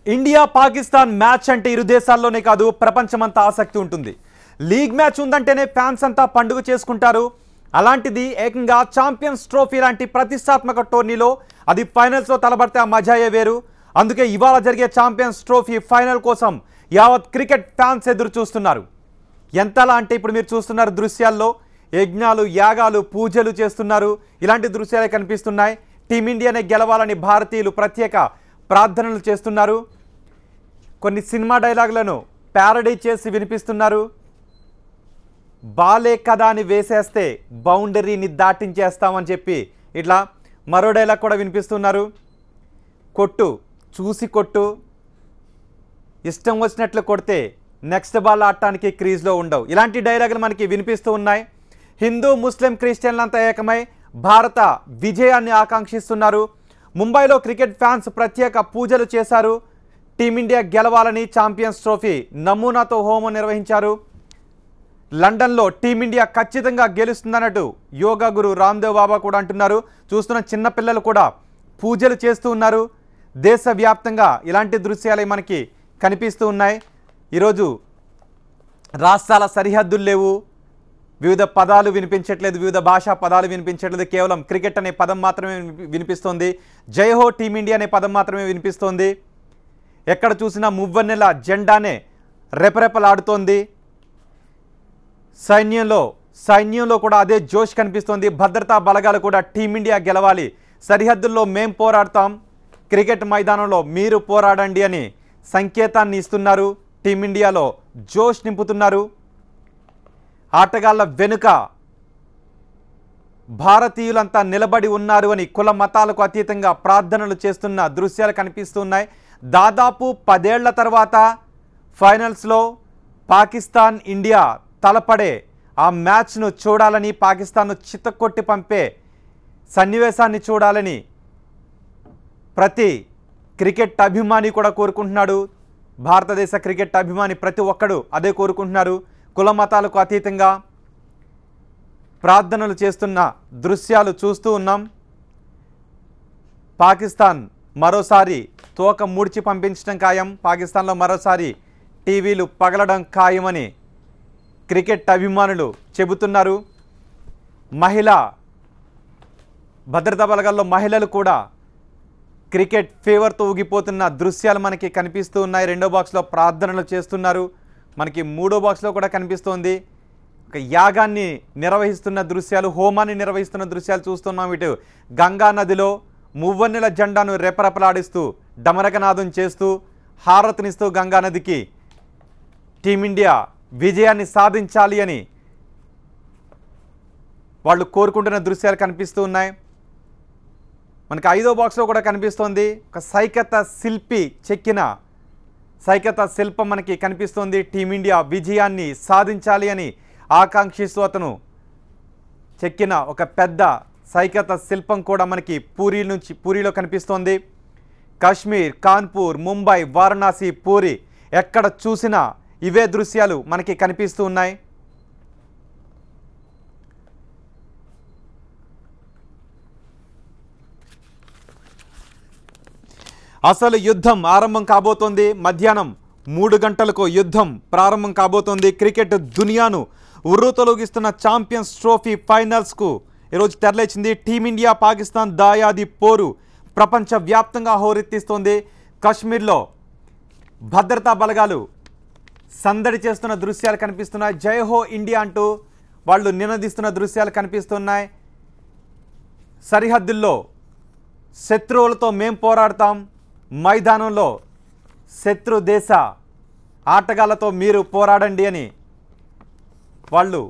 India Pakistan match అంటే ఇరు దేశాల్లోనే కాదు ప్రపంచమంతా ఆసక్తి ఉంటుంది. లీగ్ మ్యాచ్ ఉందంటేనే ఫ్యాన్స్ అంతా పండుగ చేసుకుంటారు. అలాంటిది ఏకంగా ఛాంపియన్స్ ట్రోఫీ లాంటి ప్రతిష్టాత్మక టోర్నీలో అది ఫైనల్స్లో తలబడితే ఆ మజాయే వేరు. అందుకే ఇవాళ జరిగే ఛాంపియన్స్ ట్రోఫీ ఫైనల్ కోసం యావత్ క్రికెట్ ఫ్యాన్స్ ఎదురు చూస్తున్నారు. ఎంతలా అంటే ఇప్పుడు మీరు చూస్తున్నారు దృశ్యాల్లో యజ్ఞాలు యాగాలు పూజలు చేస్తున్నారు. ఇలాంటి దృశ్యాలే కనిపిస్తున్నాయి. టీమిండియానే గెలవాలని భారతీయులు ప్రత్యేక ప్రార్థనలు చేస్తున్నారు. కొన్ని సినిమా డైలాగులను ప్యారడీ చేసి వినిపిస్తున్నారు. బాలే కదా అని వేసేస్తే బౌండరీని దాటించేస్తామని చెప్పి ఇట్లా మరో డైలాగ్ కూడా వినిపిస్తున్నారు. కొట్టు చూసి కొట్టు, ఇష్టం వచ్చినట్లు కొడితే నెక్స్ట్ బాల్ ఆడటానికి క్రీజ్లో ఉండవు. ఇలాంటి డైలాగులు మనకి వినిపిస్తూ ఉన్నాయి. హిందూ ముస్లిం క్రిస్టియన్లంతా ఏకమై భారత విజయాన్ని ఆకాంక్షిస్తున్నారు. ముంబైలో క్రికెట్ ఫ్యాన్స్ ప్రత్యేక పూజలు చేశారు. టీమిండియా గెలవాలని ఛాంపియన్స్ ట్రోఫీ నమూనాతో హోమం నిర్వహించారు. లండన్లో టీమిండియా ఖచ్చితంగా గెలుస్తుందన్నట్టు యోగా గురు రామ్దేవ్ బాబా కూడా అంటున్నారు. చూస్తున్న చిన్నపిల్లలు కూడా పూజలు చేస్తూ ఉన్నారు. దేశవ్యాప్తంగా ఇలాంటి దృశ్యాలు మనకి కనిపిస్తూ ఉన్నాయి. ఈరోజు రాష్ట్రాల సరిహద్దులు లేవు, వివిధ పదాలు వినిపించట్లేదు, వివిధ భాషా పదాలు వినిపించట్లేదు. కేవలం క్రికెట్ అనే పదం మాత్రమే వినిపిస్తోంది. జై హో టీమిండియా అనే పదం మాత్రమే వినిపిస్తోంది. ఎక్కడ చూసినా మువ్వన్నెల జెండానే రెపరెపలాడుతోంది. సైన్యంలో కూడా అదే జోష్ కనిపిస్తోంది. భద్రతా బలగాలు కూడా టీమిండియా గెలవాలి, సరిహద్దుల్లో మేం పోరాడతాం, క్రికెట్ మైదానంలో మీరు పోరాడండి అని సంకేతాన్ని ఇస్తున్నారు. టీమిండియాలో జోష్ నింపుతున్నారు. ఆటగాళ్ల వెనుక భారతీయులంతా నిలబడి ఉన్నారు అని కుల మతాలకు అతీతంగా ప్రార్థనలు చేస్తున్న దృశ్యాలు కనిపిస్తున్నాయి. దాదాపు 10 ఏళ్ల తర్వాత ఫైనల్స్లో పాకిస్తాన్ ఇండియా తలపడే ఆ మ్యాచ్ను చూడాలని, పాకిస్తాన్ను చిత్తకొట్టి పంపే సన్నివేశాన్ని చూడాలని ప్రతి క్రికెట్ అభిమాని కూడా కోరుకుంటున్నాడు. భారతదేశ క్రికెట్ అభిమాని ప్రతి ఒక్కడు అదే కోరుకుంటున్నారు. కుల మతాలకు అతీతంగా ప్రార్థనలు చేస్తున్న దృశ్యాలు చూస్తూ ఉన్నాం. పాకిస్తాన్ మరోసారి తోక ముడిచి పంపించడం ఖాయం, పాకిస్తాన్లో మరోసారి టీవీలు పగలడం ఖాయమని క్రికెట్ అభిమానులు చెబుతున్నారు. మహిళా భద్రతా బలగాల్లో మహిళలు కూడా క్రికెట్ ఫీవర్తో ఊగిపోతున్న దృశ్యాలు మనకి కనిపిస్తూ ఉన్నాయి. 2వ బాక్స్లో ప్రార్థనలు చేస్తున్నారు. మనకి 3వ బాక్స్లో కూడా కనిపిస్తోంది. ఒక యాగాన్ని నిర్వహిస్తున్న దృశ్యాలు, హోమాన్ని నిర్వహిస్తున్న దృశ్యాలు చూస్తున్నాం. ఇటు గంగా నదిలో మువ్వన్నెల జెండాను రెపరెపలాడిస్తూ డమరకనాదం చేస్తూ హారతినిస్తూ గంగా నదికి టీమిండియా విజయాన్ని సాధించాలి అని వాళ్ళు కోరుకుంటున్న దృశ్యాలు కనిపిస్తూ ఉన్నాయి. మనకి 5వ బాక్స్లో కూడా కనిపిస్తోంది. ఒక సైకత శిల్పి చెక్కిన సైకత శిల్పం మనకి కనిపిస్తోంది. టీమిండియా విజయాన్ని సాధించాలి అని ఆకాంక్షిస్తూ అతను చెక్కిన ఒక పెద్ద సైకత శిల్పం కూడా మనకి పూరిలో కనిపిస్తోంది. కాశ్మీర్, కాన్పూర్, ముంబై, వారణాసి, పూరి ఎక్కడ చూసినా ఇవే దృశ్యాలు మనకి కనిపిస్తూ ఉన్నాయి. అసలు యుద్ధం ఆరంభం కాబోతోంది. మధ్యాహ్నం 3 గంటలకు యుద్ధం ప్రారంభం కాబోతోంది. క్రికెట్ దునియాను ఉర్రూతలూగిస్తున్న ఛాంపియన్స్ ట్రోఫీ ఫైనల్స్కు ఈరోజు తెరలేచింది. టీమిండియా పాకిస్తాన్ దాయాది పోరు ప్రపంచవ్యాప్తంగా హోరెత్తిస్తోంది. కాశ్మీర్లో భద్రతా బలగాలు సందడి చేస్తున్న దృశ్యాలు కనిపిస్తున్నాయి. జై హో ఇండియా అంటూ వాళ్ళు నినదిస్తున్న దృశ్యాలు కనిపిస్తున్నాయి. సరిహద్దుల్లో శత్రువులతో మేం పోరాడతాం, మైదానంలో శత్రు దేశ ఆటగాళ్లతో మీరు పోరాడండి అని వాళ్ళు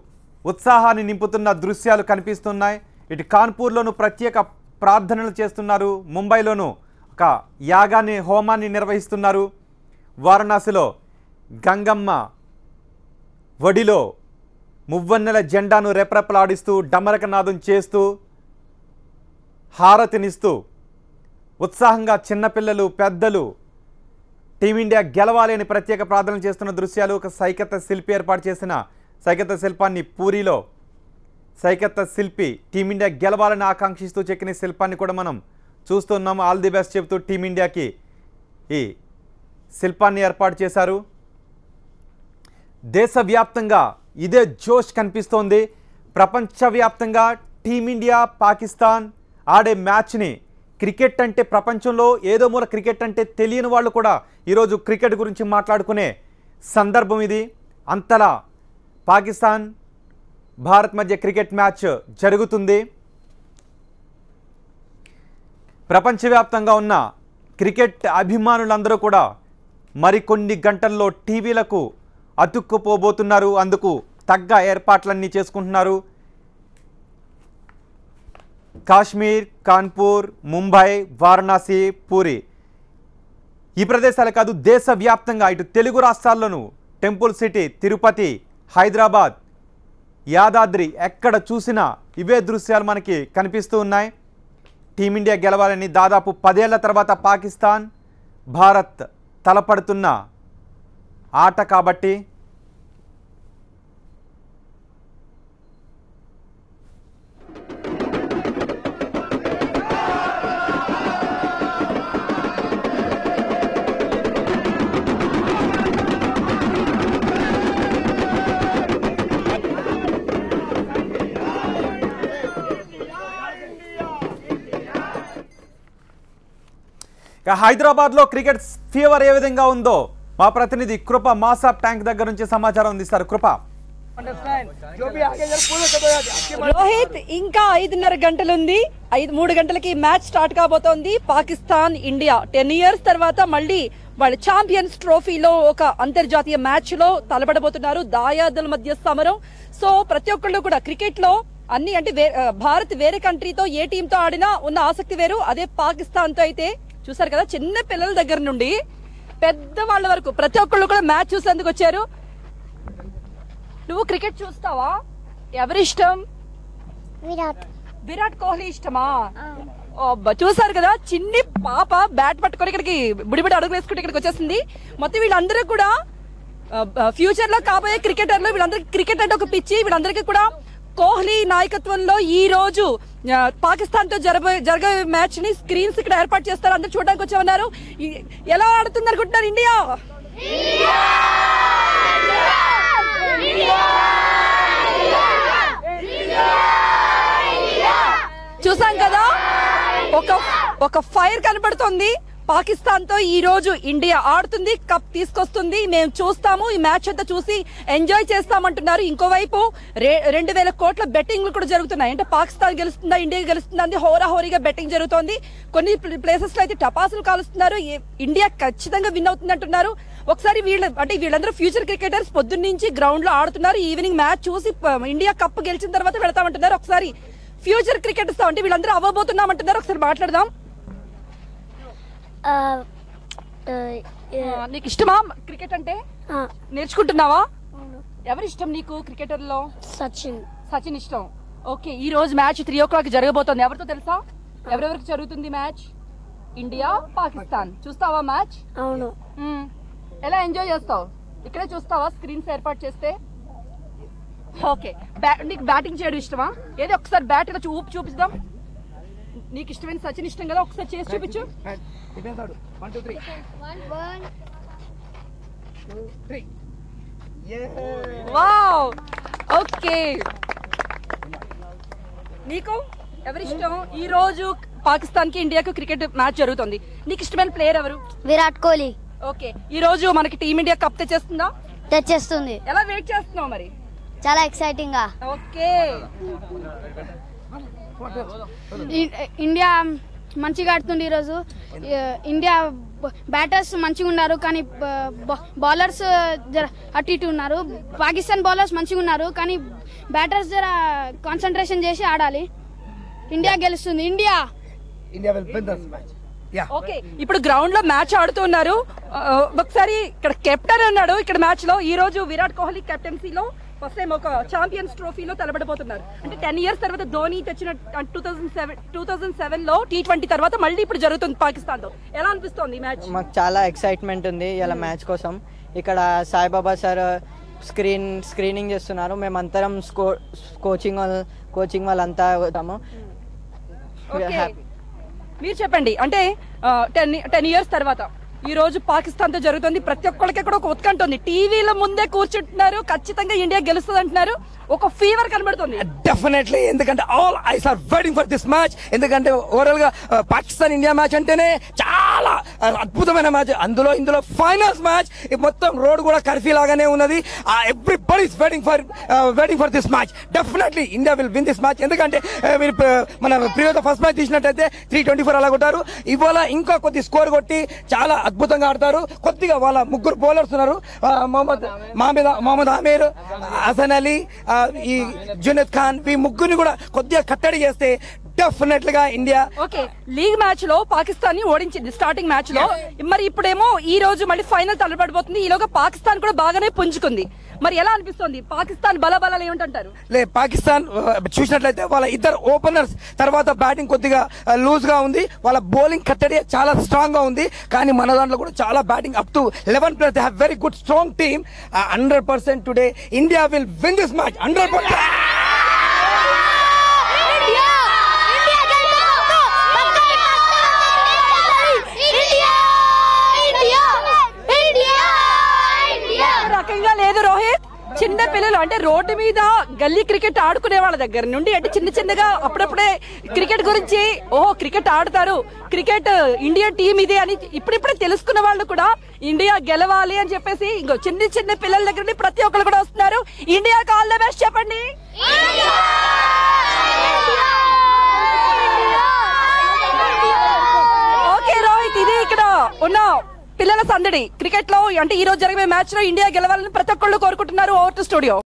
ఉత్సాహాన్ని నింపుతున్న దృశ్యాలు కనిపిస్తున్నాయి. ఇటు కాన్పూర్లోనూ ప్రత్యేక ప్రార్థనలు చేస్తున్నారు. ముంబైలోనూ ఒక యాగాన్ని హోమాన్ని నిర్వహిస్తున్నారు. వారణాసిలో గంగమ్మ వడిలో మువ్వన్నెల జెండాను రెపరెపలాడిస్తూ డమరకనాదం చేస్తూ హారతినిస్తూ ఉత్సాహంగా చిన్నపిల్లలు పెద్దలు టీమిండియా గెలవాలి అని ప్రత్యేక ప్రార్థనలు చేస్తున్న దృశ్యాలు. ఒక సైకత శిల్పి ఏర్పాటు చేసిన సైకత శిల్పాన్ని పూరిలో సైకత శిల్పి టీమిండియా గెలవాలని ఆకాంక్షిస్తూ చెక్కిన శిల్పాన్ని కూడా మనం చూస్తున్నాము. ఆల్ ది బెస్ట్ చెబుతూ టీమిండియాకి ఈ శిల్పాన్ని ఏర్పాటు చేశారు. దేశవ్యాప్తంగా ఇదే జోష్ కనిపిస్తోంది. ప్రపంచవ్యాప్తంగా టీమిండియా పాకిస్తాన్ ఆడే మ్యాచ్ని, క్రికెట్ అంటే ప్రపంచంలో ఏదో మూల క్రికెట్ అంటే తెలియని వాళ్ళు కూడా ఈరోజు క్రికెట్ గురించి మాట్లాడుకునే సందర్భం ఇది. అంతలా పాకిస్తాన్ భారత్ మధ్య క్రికెట్ మ్యాచ్ జరుగుతుంది. ప్రపంచవ్యాప్తంగా ఉన్న క్రికెట్ అభిమానులందరూ కూడా మరికొన్ని గంటల్లో టీవీలకు అతుక్కుపోబోతున్నారు. అందుకు తగ్గ ఏర్పాట్లన్నీ చేసుకుంటున్నారు. కాశ్మీర్, కాన్పూర్, ముంబై, వారణాసి, పూరి ఈ ప్రదేశాలే కాదు, దేశవ్యాప్తంగా ఇటు తెలుగు రాష్ట్రాల్లోనూ టెంపుల్ సిటీ తిరుపతి, హైదరాబాద్, యాదాద్రి ఎక్కడ చూసినా ఇవే దృశ్యాలు మనకి కనిపిస్తూ ఉన్నాయి. టీమిండియా గెలవాలని దాదాపు 10 ఏళ్ల తర్వాత పాకిస్తాన్ భారత్ తలపడుతున్న ఆట కాబట్టి హైదరాబాద్లో క్రికెట్ ఫీవర్ ఏ విధంగా ఉందో మా ప్రతినిధి కృప మాసాబ్ ట్యాంక్ దగ్గర నుంచి సమాచారం అందిస్తారు. కృప. రోహిత్, ఇంకా 5:30 గంటలుంది. 3 గంటలకి మ్యాచ్ స్టార్ట్ కాబోతోంది. పాకిస్తాన్ ఇండియా 10 ఇయర్స్ తర్వాత మళ్ళీ వాళ్ళ ఛాంపియన్స్ ట్రోఫీలో ఒక అంతర్జాతీయ మ్యాచ్ లో తలపడబోతున్నారు. దాయాదుల మధ్య సమరం. సో ప్రతి ఒక్కళ్ళు కూడా క్రికెట్ లో అన్ని అంటే భారత్ వేరే కంట్రీతో ఏ టీంతో ఆడినా ఉన్న ఆసక్తి వేరు. అదే పాకిస్తాన్ తో అయితే చూసారు కదా, చిన్న పిల్లల దగ్గర నుండి పెద్ద వాళ్ళ వరకు ప్రతి ఒక్కళ్ళు కూడా మ్యాచ్ చూసేందుకు వచ్చారు. నువ్వు క్రికెట్ చూస్తావా? ఎవరిష్టం? విరాట్ కోహ్లీ ఇష్టమా? చూసారు కదా, చిన్ని పాప బ్యాట్ పట్టుకొని ఇక్కడికి బుడిబడి అడుగు వేసుకుంటే ఇక్కడికి వచ్చేసింది. మొత్తం వీళ్ళందరూ కూడా ఫ్యూచర్ లో కాబోయే క్రికెటర్లు. వీళ్ళందరికీ క్రికెట్ అంటే ఒక పిచ్చి. వీళ్ళందరికీ కూడా కోహ్లీ నాయకత్వంలో ఈ రోజు పాకిస్తాన్ తో జరగే మ్యాచ్ ని స్క్రీన్స్ ఇక్కడ ఏర్పాటు చేస్తారు. అందరూ చూడడానికి వచ్చి ఉన్నారు. ఎలా ఆడుతుంది అనుకుంటున్నారు ఇండియా? చూసాం కదా, ఒక ఫైర్ కనబడుతోంది. పాకిస్తాన్ తో ఈ రోజు ఇండియా ఆడుతుంది, కప్ తీసుకొస్తుంది. మేము చూస్తాము, ఈ మ్యాచ్ అంతా చూసి ఎంజాయ్ చేస్తామంటున్నారు. ఇంకోవైపు 2,000 కోట్ల బెట్టింగ్లు కూడా జరుగుతున్నాయి. అంటే పాకిస్తాన్ గెలుస్తుందా, ఇండియా గెలుస్తుందా అని హోరాహోరీగా బెట్టింగ్ జరుగుతోంది. కొన్ని ప్లేసెస్ లో అయితే టపాసులు కాలుస్తున్నారు. ఇండియా ఖచ్చితంగా విన్ అవుతుంది అంటున్నారు. ఒకసారి వీళ్ళందరూ ఫ్యూచర్ క్రికెటర్స్ పొద్దున్న నుంచి గ్రౌండ్ లో ఆడుతున్నారు. ఈవినింగ్ మ్యాచ్ చూసి ఇండియా కప్ గెలిచిన తర్వాత వెళ్తామంటున్నారు. ఒకసారి ఫ్యూచర్ క్రికెటర్స్ అంటే వీళ్ళందరూ అవ్వబోతున్నామంటున్నారు. ఒకసారి మాట్లాడదాం. నీకు ఇష్టమా క్రికెట్ అంటే? నేర్చుకుంటున్నావా? ఎవరి ఇష్టం నీకు క్రికెటర్ లో? సచిన్ ఇష్టం. ఓకే, ఈ రోజు మ్యాచ్ 3 o'clock జరగబోతోంది. ఎవరితో తెలుసా? ఎవరెవరికి జరుగుతుంది మ్యాచ్? ఇండియా పాకిస్తాన్. చూస్తావా మ్యాచ్? అవును. ఎలా ఎంజాయ్ చేస్తావు? ఇక్కడే చూస్తావా స్క్రీన్స్ ఏర్పాటు చేస్తే? ఓకే, నీకు బ్యాటింగ్ చేయడం ఇష్టమా? ఏదో ఒకసారి బ్యాట్ ఇలా ఊపి చూపిద్దాం. నీకు ఇష్టమైన సచిన్ ఇష్టం కదా, ఒకసారి చేసి చూపించు. Wow, okay. నీకు ఎవరిష్టం? ఈ రోజు పాకిస్తాన్ కి ఇండియాకు క్రికెట్ మ్యాచ్ జరుగుతుంది. నీకు ఇష్టమైన ప్లేయర్ ఎవరు? విరాట్ కోహ్లీ. ఓకే, ఈ రోజు మనకి టీమిండియా కప్ తెచ్చేస్తుందా? తెచ్చేస్తుంది. ఎలా వెయిట్ చేస్తున్నావు మరి? చాలా ఎక్సైటింగ్ గా. ఓకే, ఇండియా మంచిగా ఆడుతుంది ఈరోజు. ఇండియా బ్యాటర్స్ మంచిగా ఉన్నారు, కానీ బౌలర్స్ అటు ఇటు ఉన్నారు. పాకిస్తాన్ బౌలర్స్ మంచిగా ఉన్నారు, కానీ బ్యాటర్స్ జర కాన్సన్ట్రేషన్ చేసి ఆడాలి. ఇండియా గెలుస్తుంది. ఇండియా ఓకే, ఇప్పుడు గ్రౌండ్ లో మ్యాచ్ ఆడుతున్నారు. ఒకసారి ఇక్కడ కెప్టెన్ అన్నాడు ఇక్కడ మ్యాచ్ లో. ఈ రోజు విరాట్ కోహ్లీ కెప్టెన్సీలో ఫస్ట్ టైం ఒక ఛాంపియన్స్ ట్రోఫీలో తలబడిపోతున్నారు. అంటే 10 ఇయర్స్ తర్వాత ధోని తెచ్చిన 2007 లో T20 తర్వాత మళ్ళీ ఇప్పుడు జరుగుతుంది పాకిస్తాన్ తో. ఎలా అనిపిస్తుంది ఈ మ్యాచ్? మాకు చాలా ఎక్సైట్మెంట్ ఉంది ఇలా మ్యాచ్ కోసం. ఇక్కడ సాయిబాబా సార్ స్క్రీనింగ్ చేస్తున్నారు. మేమంతరం కోచింగ్ వాళ్ళంతా అవుతాము. మీరు చెప్పండి, అంటే 10 ఇయర్స్ తర్వాత ఈ రోజు పాకిస్తాన్ తో జరుగుతుంది. ప్రతి ఒక్కరికి కూడా ఒక ఉత్కంఠ ఉంది. టీవీల ముందే కూర్చుంటున్నారు, ఖచ్చితంగా ఇండియా గెలుస్తుంది అంటున్నారు. ఒక ఫీవర్ కనబడుతుంది. డెఫినెట్లీ, ఎందుకంటే all eyes are waiting for this match. ఎందుకంటే ఓవరాల్ గా పాకిస్తాన్ ఇండియా మ్యాచ్ అంటేనే చాలా అద్భుతమైన మ్యాచ్. ఇందులో ఫైనల్స్ మ్యాచ్. మొత్తం రోడ్ కూడా కర్ఫ్యూ లాగానే ఉన్నది. Everybody is waiting for this match. Definitely India will win this match. ఎందుకంటే మీరు మన ప్రీవియస్ ఫస్ట్ మ్యాచ్ తీసినట్టయితే 324 అలా కొట్టారు. ఇవాళ ఇంకా కొద్ది స్కోర్ కొట్టి చాలా అద్భుతంగా ఆడతారు. కొద్దిగా వాళ్ళ ముగ్గురు బౌలర్స్ ఉన్నారు, మొహమ్మద్ ఆమీర్, హసన్ అలీ, ఈ జునైద్ ఖాన్. ఈ ముగ్గురిని కూడా కొద్దిగా కట్టడి చేస్తే డెఫినెట్ గా ఇండియా. ఓకే, లీగ్ మ్యాచ్ లో పాకిస్తాన్ ని ఓడించింది స్టార్టింగ్ మ్యాచ్ లో. మరి ఇప్పుడేమో ఈ రోజు మళ్ళీ ఫైనల్ తలపడిపోతుంది. ఈలోగా పాకిస్తాన్ కూడా బాగానే పుంజుకుంది. మరి ఎలా అనిపిస్తుంది? పాకిస్తాన్ బలబలాలు ఏమిటంటారు? పాకిస్తాన్ చూసినట్లయితే వాళ్ళ ఇద్దరు ఓపెనర్స్ తర్వాత బ్యాటింగ్ కొద్దిగా లూజ్ గా ఉంది. వాళ్ళ బౌలింగ్ కట్టడి చాలా స్ట్రాంగ్ గా ఉంది. కానీ మన దాంట్లో కూడా చాలా batting up to 11 players. They have very good strong team. 100% today India will win this match. 100%. రకంగా లేదు రోహిత్. చిన్న పిల్లలు అంటే రోడ్డు మీద గల్లీ క్రికెట్ ఆడుకునే వాళ్ళ దగ్గర నుండి అంటే చిన్నగా అప్పుడప్పుడే క్రికెట్ గురించి క్రికెట్ ఆడతారు, క్రికెట్ ఇండియా టీం ఇదే అని ఇప్పుడిప్పుడే తెలుసుకున్న వాళ్ళు కూడా ఇండియా గెలవాలి అని చెప్పేసి ఇంకో చిన్న పిల్లల దగ్గర నుండి ప్రతి ఒక్కరు కూడా వస్తున్నారు. ఇండియాకి ఆల్ ద బెస్ట్ చెప్పండి. ఓకే రోహిత్, ఇది ఇక్కడ ఉన్న పిల్లల సందడి క్రికెట్ లో. అంటే ఈ రోజు జరిగే మ్యాచ్ లో ఇండియా గెలవాలని ప్రతి ఒక్కళ్ళు కోరుకుంటున్నారు. Over to studio.